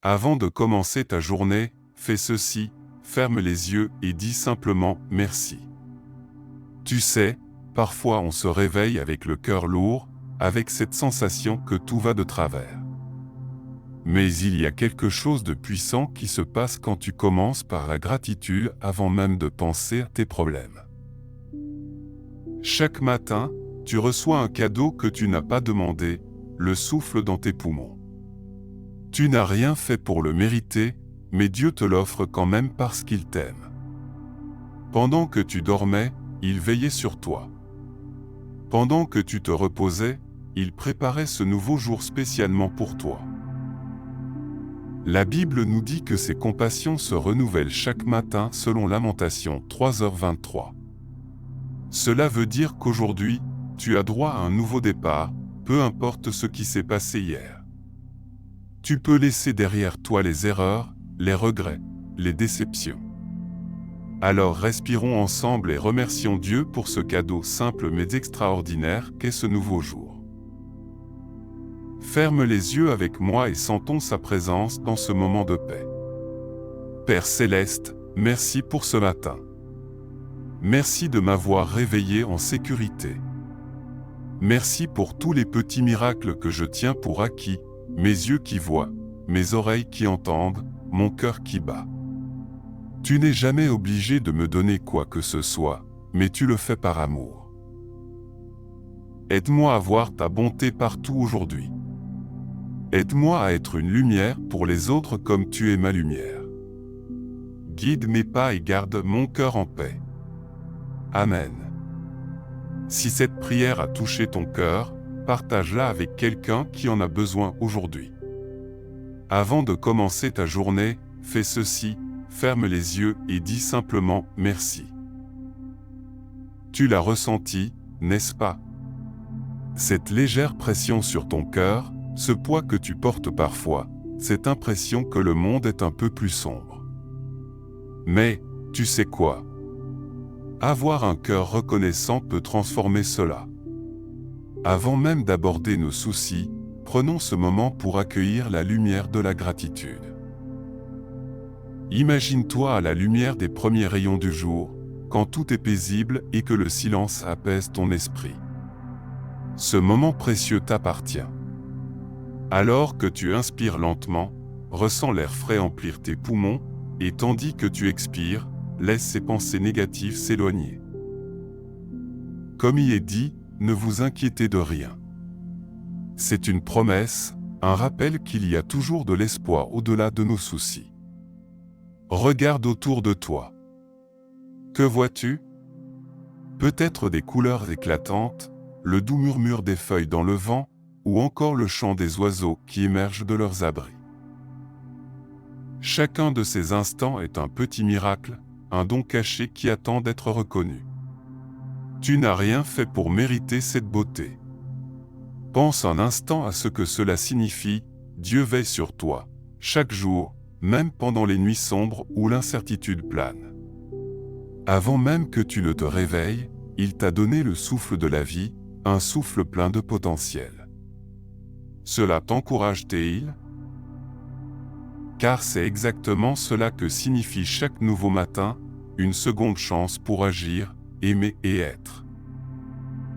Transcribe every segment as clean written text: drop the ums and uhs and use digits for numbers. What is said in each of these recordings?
Avant de commencer ta journée, fais ceci, ferme les yeux et dis simplement « merci ». Tu sais, parfois on se réveille avec le cœur lourd, avec cette sensation que tout va de travers. Mais il y a quelque chose de puissant qui se passe quand tu commences par la gratitude avant même de penser à tes problèmes. Chaque matin, tu reçois un cadeau que tu n'as pas demandé, le souffle dans tes poumons. Tu n'as rien fait pour le mériter, mais Dieu te l'offre quand même parce qu'il t'aime. Pendant que tu dormais, il veillait sur toi. Pendant que tu te reposais, il préparait ce nouveau jour spécialement pour toi. La Bible nous dit que ses compassions se renouvellent chaque matin selon Lamentation 3h23. Cela veut dire qu'aujourd'hui, tu as droit à un nouveau départ, peu importe ce qui s'est passé hier. Tu peux laisser derrière toi les erreurs, les regrets, les déceptions. Alors respirons ensemble et remercions Dieu pour ce cadeau simple mais extraordinaire qu'est ce nouveau jour. Ferme les yeux avec moi et sentons sa présence dans ce moment de paix. Père Céleste, merci pour ce matin. Merci de m'avoir réveillé en sécurité. Merci pour tous les petits miracles que je tiens pour acquis, mes yeux qui voient, mes oreilles qui entendent, mon cœur qui bat. Tu n'es jamais obligé de me donner quoi que ce soit, mais tu le fais par amour. Aide-moi à voir ta bonté partout aujourd'hui. Aide-moi à être une lumière pour les autres comme tu es ma lumière. Guide mes pas et garde mon cœur en paix. Amen. Si cette prière a touché ton cœur, partage-la avec quelqu'un qui en a besoin aujourd'hui. Avant de commencer ta journée, fais ceci, ferme les yeux et dis simplement « merci ». Tu l'as ressenti, n'est-ce pas? Cette légère pression sur ton cœur, ce poids que tu portes parfois, cette impression que le monde est un peu plus sombre. Mais, tu sais quoi? Avoir un cœur reconnaissant peut transformer cela. Avant même d'aborder nos soucis, prenons ce moment pour accueillir la lumière de la gratitude. Imagine-toi à la lumière des premiers rayons du jour, quand tout est paisible et que le silence apaise ton esprit. Ce moment précieux t'appartient. Alors que tu inspires lentement, ressens l'air frais emplir tes poumons, et tandis que tu expires, laisse ces pensées négatives s'éloigner. Comme il est dit, ne vous inquiétez de rien. C'est une promesse, un rappel qu'il y a toujours de l'espoir au-delà de nos soucis. Regarde autour de toi. Que vois-tu? Peut-être des couleurs éclatantes, le doux murmure des feuilles dans le vent, ou encore le chant des oiseaux qui émergent de leurs abris. Chacun de ces instants est un petit miracle, un don caché qui attend d'être reconnu. Tu n'as rien fait pour mériter cette beauté. Pense un instant à ce que cela signifie, Dieu veille sur toi, chaque jour, même pendant les nuits sombres où l'incertitude plane. Avant même que tu ne te réveilles, il t'a donné le souffle de la vie, un souffle plein de potentiel. Cela t'encourage-t-il? Car c'est exactement cela que signifie chaque nouveau matin, une seconde chance pour agir, aimer et être.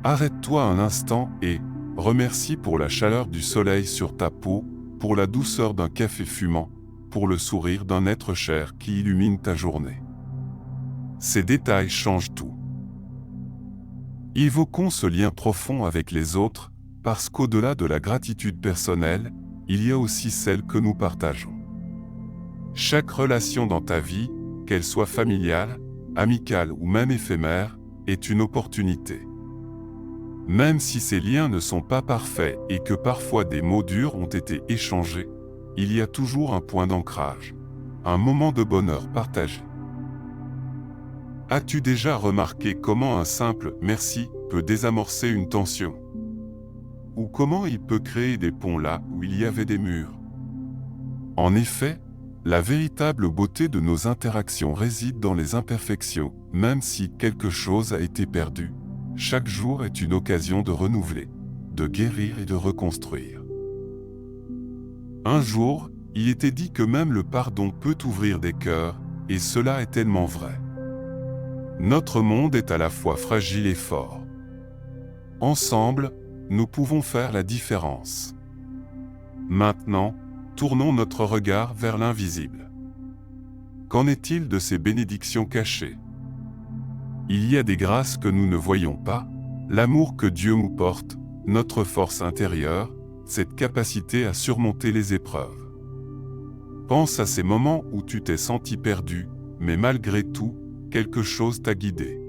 Arrête-toi un instant et remercie pour la chaleur du soleil sur ta peau, pour la douceur d'un café fumant, pour le sourire d'un être cher qui illumine ta journée. Ces détails changent tout. Évoquons ce lien profond avec les autres, parce qu'au-delà de la gratitude personnelle, il y a aussi celle que nous partageons. Chaque relation dans ta vie, qu'elle soit familiale, amicale ou même éphémère, est une opportunité. Même si ces liens ne sont pas parfaits et que parfois des mots durs ont été échangés, il y a toujours un point d'ancrage, un moment de bonheur partagé. As-tu déjà remarqué comment un simple « merci » peut désamorcer une tension? Ou comment il peut créer des ponts là où il y avait des murs? En effet, la véritable beauté de nos interactions réside dans les imperfections, même si quelque chose a été perdu. Chaque jour est une occasion de renouveler, de guérir et de reconstruire. Un jour, il était dit que même le pardon peut ouvrir des cœurs, et cela est tellement vrai. Notre monde est à la fois fragile et fort. Ensemble, nous pouvons faire la différence. Maintenant, tournons notre regard vers l'invisible. Qu'en est-il de ces bénédictions cachées? Il y a des grâces que nous ne voyons pas, l'amour que Dieu nous porte, notre force intérieure, cette capacité à surmonter les épreuves. Pense à ces moments où tu t'es senti perdu, mais malgré tout, quelque chose t'a guidé.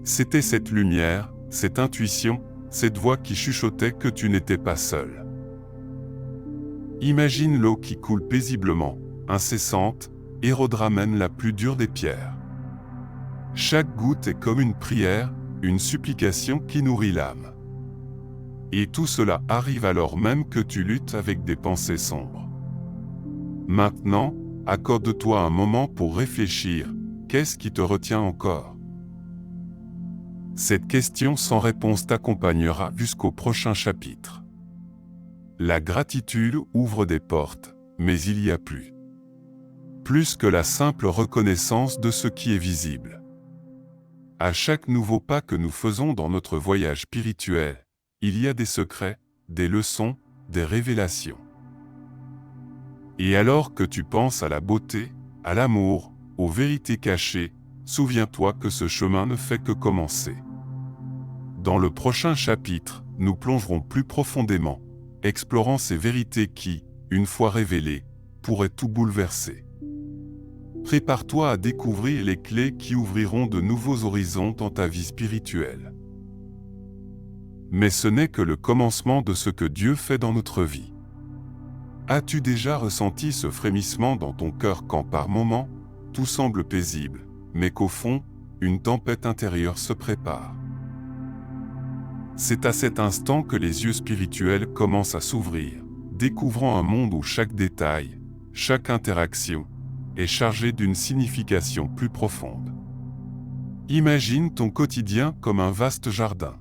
C'était cette lumière, cette intuition, cette voix qui chuchotait que tu n'étais pas seul. Imagine l'eau qui coule paisiblement, incessante, érodera même la plus dure des pierres. Chaque goutte est comme une prière, une supplication qui nourrit l'âme. Et tout cela arrive alors même que tu luttes avec des pensées sombres. Maintenant, accorde-toi un moment pour réfléchir. Qu'est-ce qui te retient encore? Cette question sans réponse t'accompagnera jusqu'au prochain chapitre. La gratitude ouvre des portes, mais il y a plus que la simple reconnaissance de ce qui est visible. À chaque nouveau pas que nous faisons dans notre voyage spirituel, il y a des secrets, des leçons, des révélations. Et alors que tu penses à la beauté, à l'amour, aux vérités cachées, souviens-toi que ce chemin ne fait que commencer. Dans le prochain chapitre, nous plongerons plus profondément, explorant ces vérités qui, une fois révélées, pourraient tout bouleverser. Prépare-toi à découvrir les clés qui ouvriront de nouveaux horizons dans ta vie spirituelle. Mais ce n'est que le commencement de ce que Dieu fait dans notre vie. As-tu déjà ressenti ce frémissement dans ton cœur quand par moments, tout semble paisible, mais qu'au fond, une tempête intérieure se prépare? C'est à cet instant que les yeux spirituels commencent à s'ouvrir, découvrant un monde où chaque détail, chaque interaction, est chargé d'une signification plus profonde. Imagine ton quotidien comme un vaste jardin.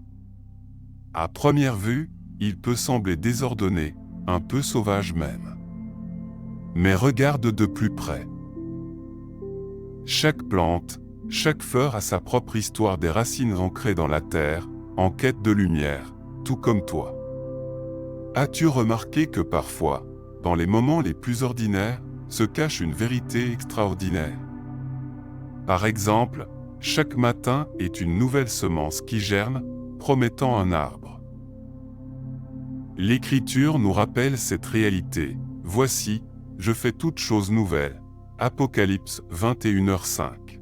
À première vue, il peut sembler désordonné, un peu sauvage même. Mais regarde de plus près. Chaque plante, chaque fleur a sa propre histoire, des racines ancrées dans la terre, en quête de lumière, tout comme toi. As-tu remarqué que parfois, dans les moments les plus ordinaires, se cache une vérité extraordinaire? Par exemple, chaque matin est une nouvelle semence qui germe, promettant un arbre. L'Écriture nous rappelle cette réalité. Voici, je fais toutes choses nouvelles. Apocalypse 21h5.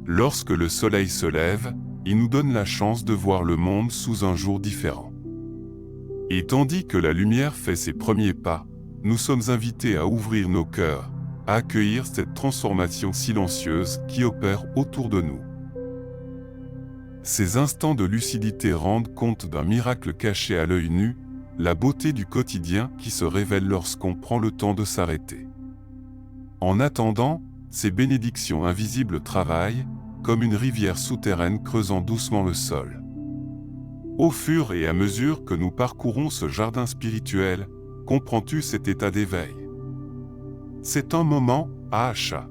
Lorsque le soleil se lève, il nous donne la chance de voir le monde sous un jour différent. Et tandis que la lumière fait ses premiers pas, nous sommes invités à ouvrir nos cœurs, à accueillir cette transformation silencieuse qui opère autour de nous. Ces instants de lucidité rendent compte d'un miracle caché à l'œil nu, la beauté du quotidien qui se révèle lorsqu'on prend le temps de s'arrêter. En attendant, ces bénédictions invisibles travaillent, comme une rivière souterraine creusant doucement le sol. Au fur et à mesure que nous parcourons ce jardin spirituel, comprends-tu cet état d'éveil? C'est un moment, Acha,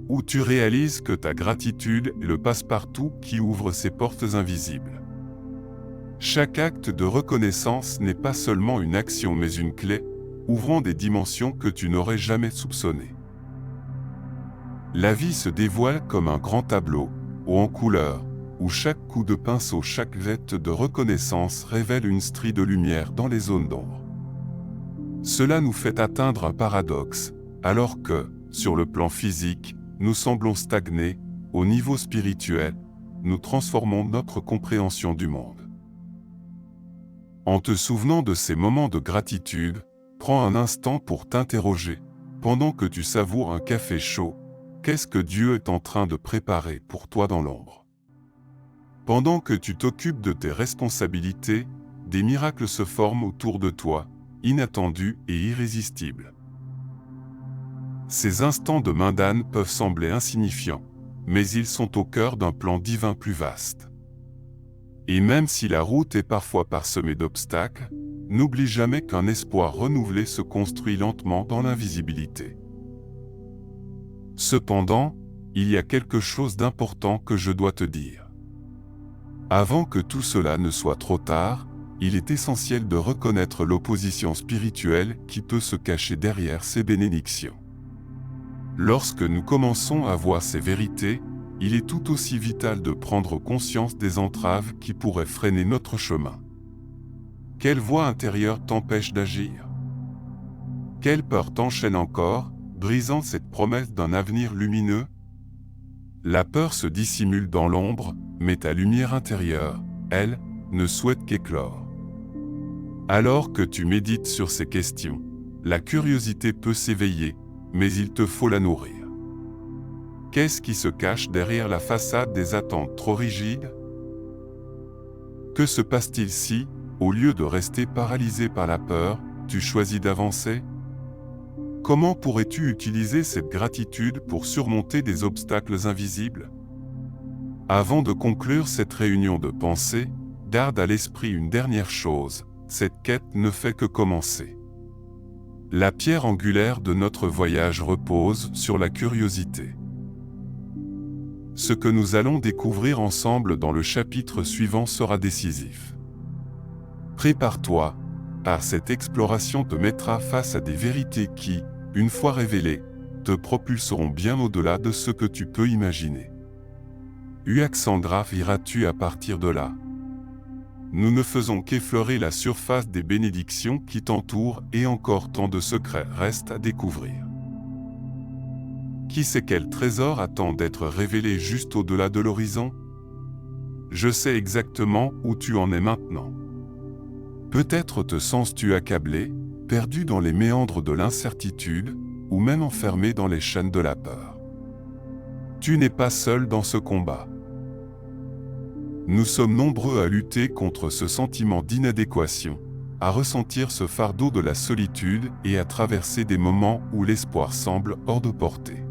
où tu réalises que ta gratitude est le passe-partout qui ouvre ces portes invisibles. Chaque acte de reconnaissance n'est pas seulement une action mais une clé, ouvrant des dimensions que tu n'aurais jamais soupçonnées. La vie se dévoile comme un grand tableau, haut en couleurs, où chaque coup de pinceau, chaque geste de reconnaissance révèle une strie de lumière dans les zones d'ombre. Cela nous fait atteindre un paradoxe, alors que, sur le plan physique, nous semblons stagner, au niveau spirituel, nous transformons notre compréhension du monde. En te souvenant de ces moments de gratitude, prends un instant pour t'interroger, pendant que tu savoures un café chaud, qu'est-ce que Dieu est en train de préparer pour toi dans l'ombre? Pendant que tu t'occupes de tes responsabilités, des miracles se forment autour de toi, inattendus et irrésistibles. Ces instants de main d'âne peuvent sembler insignifiants, mais ils sont au cœur d'un plan divin plus vaste. Et même si la route est parfois parsemée d'obstacles, N'oublie jamais qu'un espoir renouvelé se construit lentement dans l'invisibilité. Cependant, il y a quelque chose d'important que je dois te dire. Avant que tout cela ne soit trop tard, il est essentiel de reconnaître l'opposition spirituelle qui peut se cacher derrière ces bénédictions. Lorsque nous commençons à voir ces vérités, il est tout aussi vital de prendre conscience des entraves qui pourraient freiner notre chemin. Quelle voix intérieure t'empêche d'agir? Quelle peur t'enchaîne encore, brisant cette promesse d'un avenir lumineux? La peur se dissimule dans l'ombre, mais ta lumière intérieure, elle, ne souhaite qu'éclore. Alors que tu médites sur ces questions, la curiosité peut s'éveiller, mais il te faut la nourrir. Qu'est-ce qui se cache derrière la façade des attentes trop rigides? Que se passe-t-il si, au lieu de rester paralysé par la peur, tu choisis d'avancer? Comment pourrais-tu utiliser cette gratitude pour surmonter des obstacles invisibles? Avant de conclure cette réunion de pensée, garde à l'esprit une dernière chose, cette quête ne fait que commencer. La pierre angulaire de notre voyage repose sur la curiosité. Ce que nous allons découvrir ensemble dans le chapitre suivant sera décisif. Prépare-toi, car cette exploration te mettra face à des vérités qui, une fois révélées, te propulseront bien au-delà de ce que tu peux imaginer. Uaxandra, iras-tu à partir de là? Nous ne faisons qu'effleurer la surface des bénédictions qui t'entourent et encore tant de secrets restent à découvrir. Qui sait quel trésor attend d'être révélé juste au-delà de l'horizon? Je sais exactement où tu en es maintenant. Peut-être te sens-tu accablé, perdu dans les méandres de l'incertitude, ou même enfermé dans les chaînes de la peur. Tu n'es pas seul dans ce combat. Nous sommes nombreux à lutter contre ce sentiment d'inadéquation, à ressentir ce fardeau de la solitude et à traverser des moments où l'espoir semble hors de portée.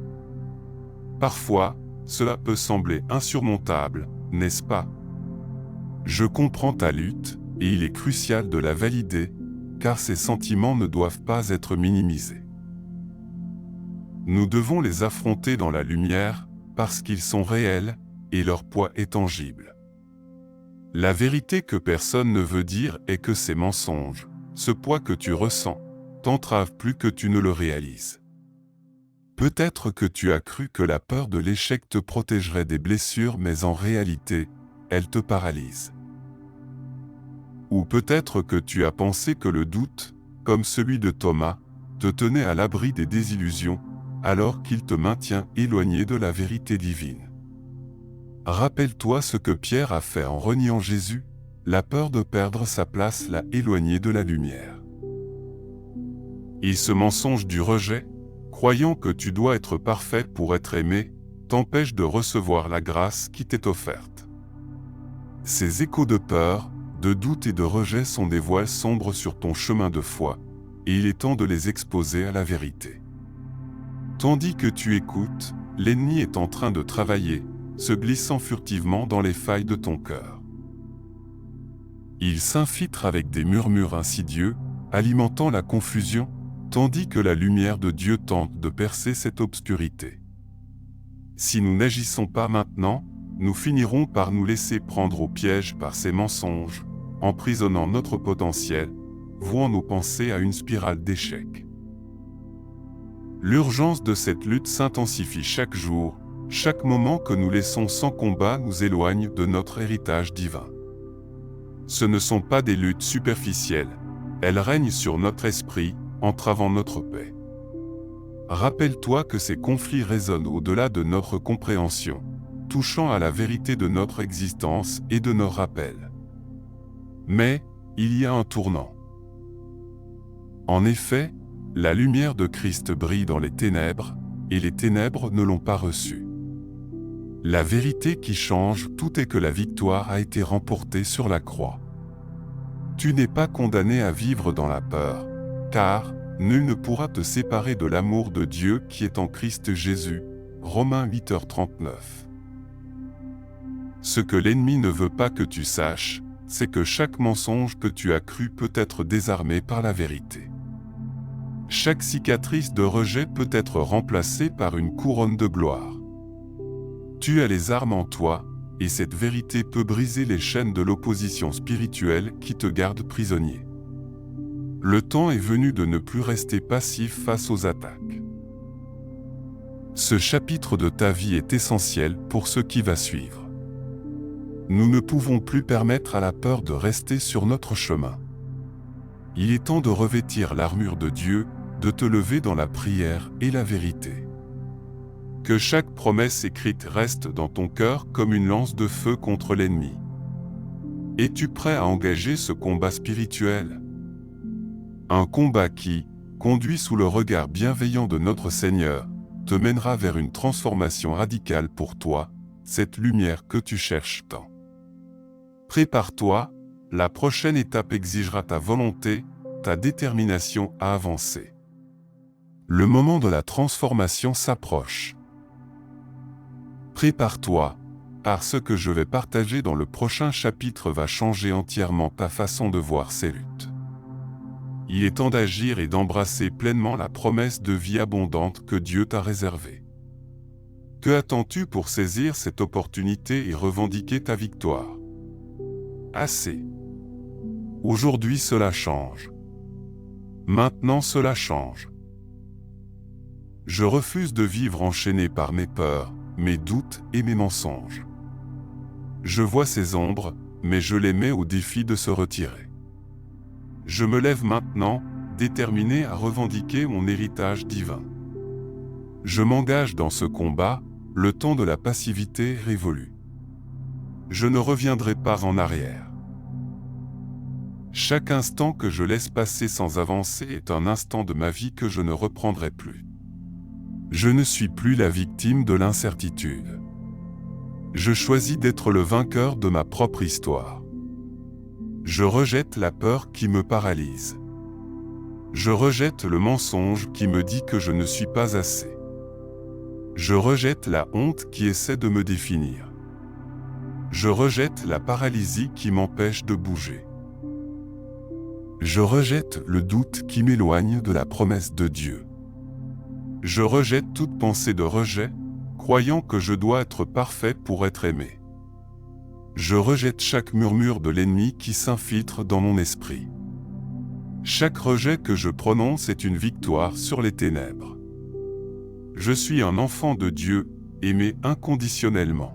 Parfois, cela peut sembler insurmontable, n'est-ce pas? Je comprends ta lutte, et il est crucial de la valider, car ces sentiments ne doivent pas être minimisés. Nous devons les affronter dans la lumière, parce qu'ils sont réels, et leur poids est tangible. La vérité que personne ne veut dire est que ces mensonges, ce poids que tu ressens, t'entravent plus que tu ne le réalises. Peut-être que tu as cru que la peur de l'échec te protégerait des blessures, mais en réalité, elle te paralyse. Ou peut-être que tu as pensé que le doute, comme celui de Thomas, te tenait à l'abri des désillusions, alors qu'il te maintient éloigné de la vérité divine. Rappelle-toi ce que Pierre a fait en reniant Jésus, la peur de perdre sa place l'a éloigné de la lumière. Et ce mensonge du rejet, croyant que tu dois être parfait pour être aimé, t'empêche de recevoir la grâce qui t'est offerte. Ces échos de peur, de doute et de rejet sont des voiles sombres sur ton chemin de foi, et il est temps de les exposer à la vérité. Tandis que tu écoutes, l'ennemi est en train de travailler, se glissant furtivement dans les failles de ton cœur. Il s'infiltre avec des murmures insidieux, alimentant la confusion, tandis que la lumière de Dieu tente de percer cette obscurité. Si nous n'agissons pas maintenant, nous finirons par nous laisser prendre au piège par ces mensonges, emprisonnant notre potentiel, vouant nos pensées à une spirale d'échec. L'urgence de cette lutte s'intensifie chaque jour, chaque moment que nous laissons sans combat nous éloigne de notre héritage divin. Ce ne sont pas des luttes superficielles, elles règnent sur notre esprit, entravant notre paix. Rappelle-toi que ces conflits résonnent au-delà de notre compréhension, touchant à la vérité de notre existence et de nos rappels. Mais, il y a un tournant. En effet, la lumière de Christ brille dans les ténèbres, et les ténèbres ne l'ont pas reçue. La vérité qui change tout est que la victoire a été remportée sur la croix. Tu n'es pas condamné à vivre dans la peur, car nul ne pourra te séparer de l'amour de Dieu qui est en Christ Jésus. Romains 8h39. Ce que l'ennemi ne veut pas que tu saches, c'est que chaque mensonge que tu as cru peut être désarmé par la vérité. Chaque cicatrice de rejet peut être remplacée par une couronne de gloire. Tu as les armes en toi, et cette vérité peut briser les chaînes de l'opposition spirituelle qui te garde prisonnier. Le temps est venu de ne plus rester passif face aux attaques. Ce chapitre de ta vie est essentiel pour ce qui va suivre. Nous ne pouvons plus permettre à la peur de rester sur notre chemin. Il est temps de revêtir l'armure de Dieu, de te lever dans la prière et la vérité. Que chaque promesse écrite reste dans ton cœur comme une lance de feu contre l'ennemi. Es-tu prêt à engager ce combat spirituel? Un combat qui, conduit sous le regard bienveillant de notre Seigneur, te mènera vers une transformation radicale pour toi, cette lumière que tu cherches tant. Prépare-toi, la prochaine étape exigera ta volonté, ta détermination à avancer. Le moment de la transformation s'approche. Prépare-toi, car ce que je vais partager dans le prochain chapitre va changer entièrement ta façon de voir ces luttes. Il est temps d'agir et d'embrasser pleinement la promesse de vie abondante que Dieu t'a réservée. Que attends-tu pour saisir cette opportunité et revendiquer ta victoire? Assez. Aujourd'hui cela change. Maintenant cela change. Je refuse de vivre enchaîné par mes peurs, mes doutes et mes mensonges. Je vois ces ombres, mais je les mets au défi de se retirer. Je me lève maintenant, déterminé à revendiquer mon héritage divin. Je m'engage dans ce combat, le temps de la passivité est révolu. Je ne reviendrai pas en arrière. Chaque instant que je laisse passer sans avancer est un instant de ma vie que je ne reprendrai plus. Je ne suis plus la victime de l'incertitude. Je choisis d'être le vainqueur de ma propre histoire. Je rejette la peur qui me paralyse. Je rejette le mensonge qui me dit que je ne suis pas assez. Je rejette la honte qui essaie de me définir. Je rejette la paralysie qui m'empêche de bouger. Je rejette le doute qui m'éloigne de la promesse de Dieu. Je rejette toute pensée de rejet, croyant que je dois être parfait pour être aimé. Je rejette chaque murmure de l'ennemi qui s'infiltre dans mon esprit. Chaque rejet que je prononce est une victoire sur les ténèbres. Je suis un enfant de Dieu, aimé inconditionnellement.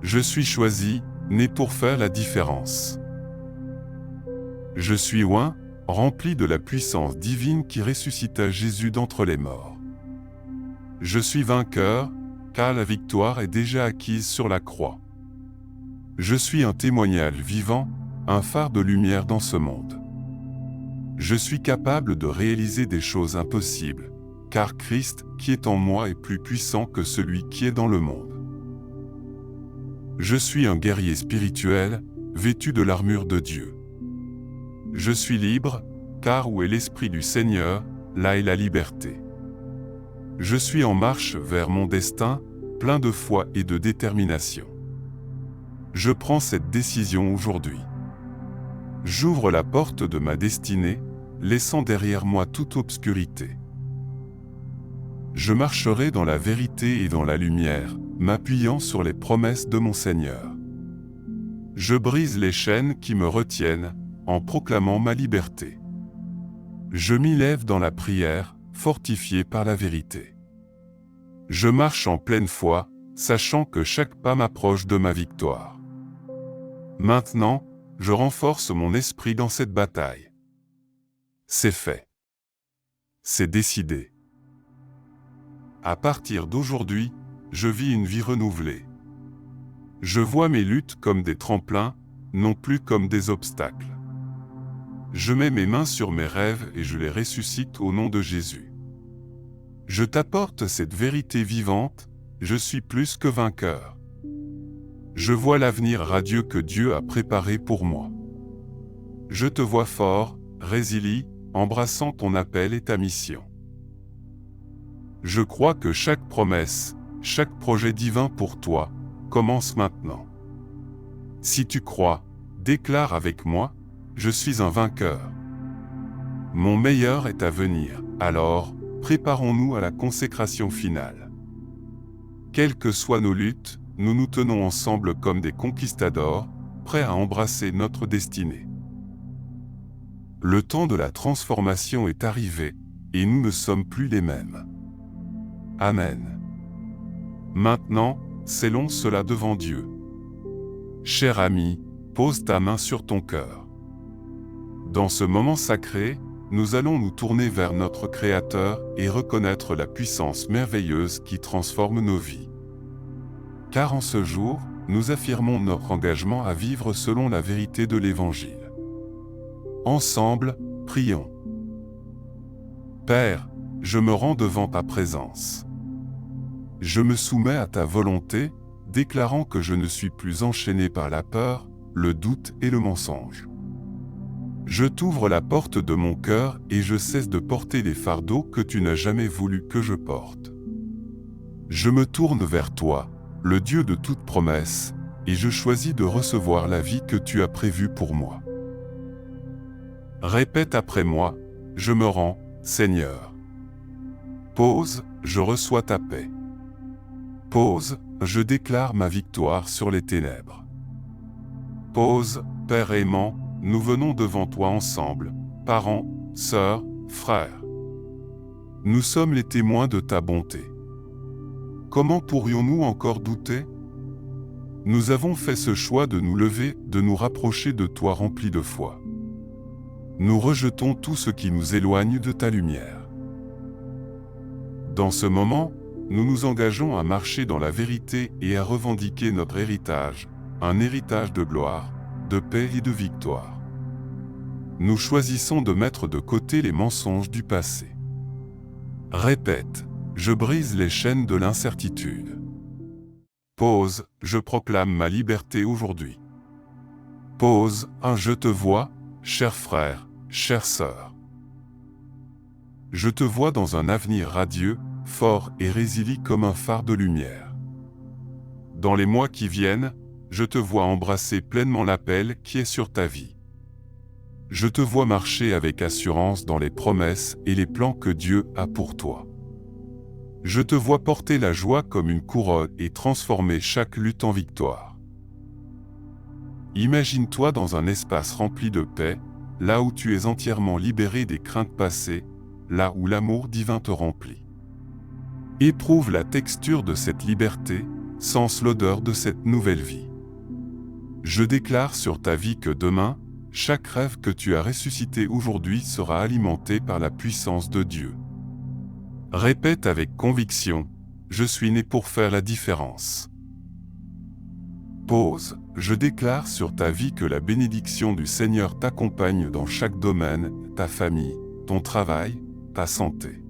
Je suis choisi, né pour faire la différence. Je suis oint, rempli de la puissance divine qui ressuscita Jésus d'entre les morts. Je suis vainqueur, car la victoire est déjà acquise sur la croix. Je suis un témoignage vivant, un phare de lumière dans ce monde. Je suis capable de réaliser des choses impossibles, car Christ qui est en moi est plus puissant que celui qui est dans le monde. Je suis un guerrier spirituel, vêtu de l'armure de Dieu. Je suis libre, car où est l'Esprit du Seigneur, là est la liberté. Je suis en marche vers mon destin, plein de foi et de détermination. Je prends cette décision aujourd'hui. J'ouvre la porte de ma destinée, laissant derrière moi toute obscurité. Je marcherai dans la vérité et dans la lumière, m'appuyant sur les promesses de mon Seigneur. Je brise les chaînes qui me retiennent, en proclamant ma liberté. Je m'y lève dans la prière, fortifié par la vérité. Je marche en pleine foi, sachant que chaque pas m'approche de ma victoire. Maintenant, je renforce mon esprit dans cette bataille. C'est fait. C'est décidé. À partir d'aujourd'hui, je vis une vie renouvelée. Je vois mes luttes comme des tremplins, non plus comme des obstacles. Je mets mes mains sur mes rêves et je les ressuscite au nom de Jésus. Je t'apporte cette vérité vivante, je suis plus que vainqueur. Je vois l'avenir radieux que Dieu a préparé pour moi. Je te vois fort, résilient, embrassant ton appel et ta mission. Je crois que chaque promesse, chaque projet divin pour toi, commence maintenant. Si tu crois, Déclare avec moi, je suis un vainqueur. Mon meilleur est à venir, alors, préparons-nous à la consécration finale. Quelles que soient nos luttes, nous nous tenons ensemble comme des conquistadors, prêts à embrasser notre destinée. Le temps de la transformation est arrivé, et nous ne sommes plus les mêmes. Amen. Maintenant, scellons cela devant Dieu. Cher ami, pose ta main sur ton cœur. Dans ce moment sacré, nous allons nous tourner vers notre Créateur et reconnaître la puissance merveilleuse qui transforme nos vies. Car en ce jour, nous affirmons notre engagement à vivre selon la vérité de l'Évangile. Ensemble, prions. Père, je me rends devant ta présence. Je me soumets à ta volonté, déclarant que je ne suis plus enchaîné par la peur, le doute et le mensonge. Je t'ouvre la porte de mon cœur et je cesse de porter les fardeaux que tu n'as jamais voulu que je porte. Je me tourne vers toi, le Dieu de toute promesse, et je choisis de recevoir la vie que tu as prévue pour moi. Répète après moi, je me rends, Seigneur. Pause, je reçois ta paix. Pause, je déclare ma victoire sur les ténèbres. Pause, Père aimant, nous venons devant toi ensemble, parents, sœurs, frères. Nous sommes les témoins de ta bonté. Comment pourrions-nous encore douter? Nous avons fait ce choix de nous lever, de nous rapprocher de toi remplis de foi. Nous rejetons tout ce qui nous éloigne de ta lumière. Dans ce moment, nous nous engageons à marcher dans la vérité et à revendiquer notre héritage, un héritage de gloire, de paix et de victoire. Nous choisissons de mettre de côté les mensonges du passé. Répète, je brise les chaînes de l'incertitude. Pause, je proclame ma liberté aujourd'hui. Pause, je te vois, cher frère, chère sœur. Je te vois dans un avenir radieux, fort et résilient comme un phare de lumière. Dans les mois qui viennent, je te vois embrasser pleinement l'appel qui est sur ta vie. Je te vois marcher avec assurance dans les promesses et les plans que Dieu a pour toi. Je te vois porter la joie comme une couronne et transformer chaque lutte en victoire. Imagine-toi dans un espace rempli de paix, là où tu es entièrement libéré des craintes passées, là où l'amour divin te remplit. Éprouve la texture de cette liberté, sens l'odeur de cette nouvelle vie. Je déclare sur ta vie que demain, chaque rêve que tu as ressuscité aujourd'hui sera alimenté par la puissance de Dieu. Répète avec conviction, je suis né pour faire la différence. Pause, je déclare sur ta vie que la bénédiction du Seigneur t'accompagne dans chaque domaine, ta famille, ton travail, ta santé.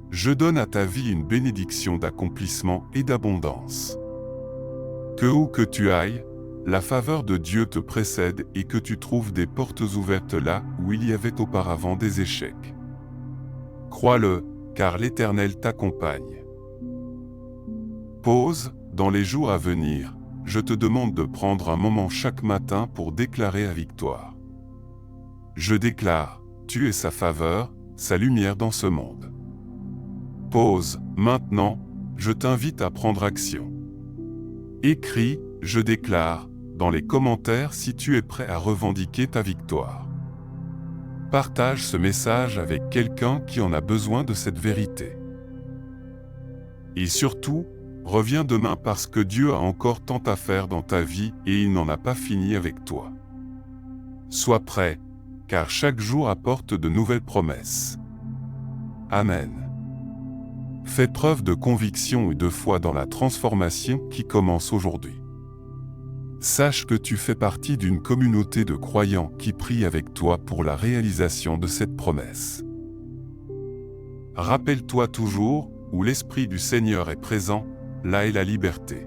Je donne à ta vie une bénédiction d'accomplissement et d'abondance. Que où que tu ailles, la faveur de Dieu te précède et que tu trouves des portes ouvertes là où il y avait auparavant des échecs. Crois-le, car l'Éternel t'accompagne. Pause, dans les jours à venir, je te demande de prendre un moment chaque matin pour déclarer la victoire. Je déclare, tu es sa faveur, sa lumière dans ce monde. Pause, maintenant, je t'invite à prendre action. Écris, je déclare, dans les commentaires si tu es prêt à revendiquer ta victoire. Partage ce message avec quelqu'un qui en a besoin de cette vérité. Et surtout, reviens demain parce que Dieu a encore tant à faire dans ta vie et il n'en a pas fini avec toi. Sois prêt, car chaque jour apporte de nouvelles promesses. Amen. Fais preuve de conviction et de foi dans la transformation qui commence aujourd'hui. Sache que tu fais partie d'une communauté de croyants qui prient avec toi pour la réalisation de cette promesse. Rappelle-toi toujours, où l'Esprit du Seigneur est présent, là est la liberté.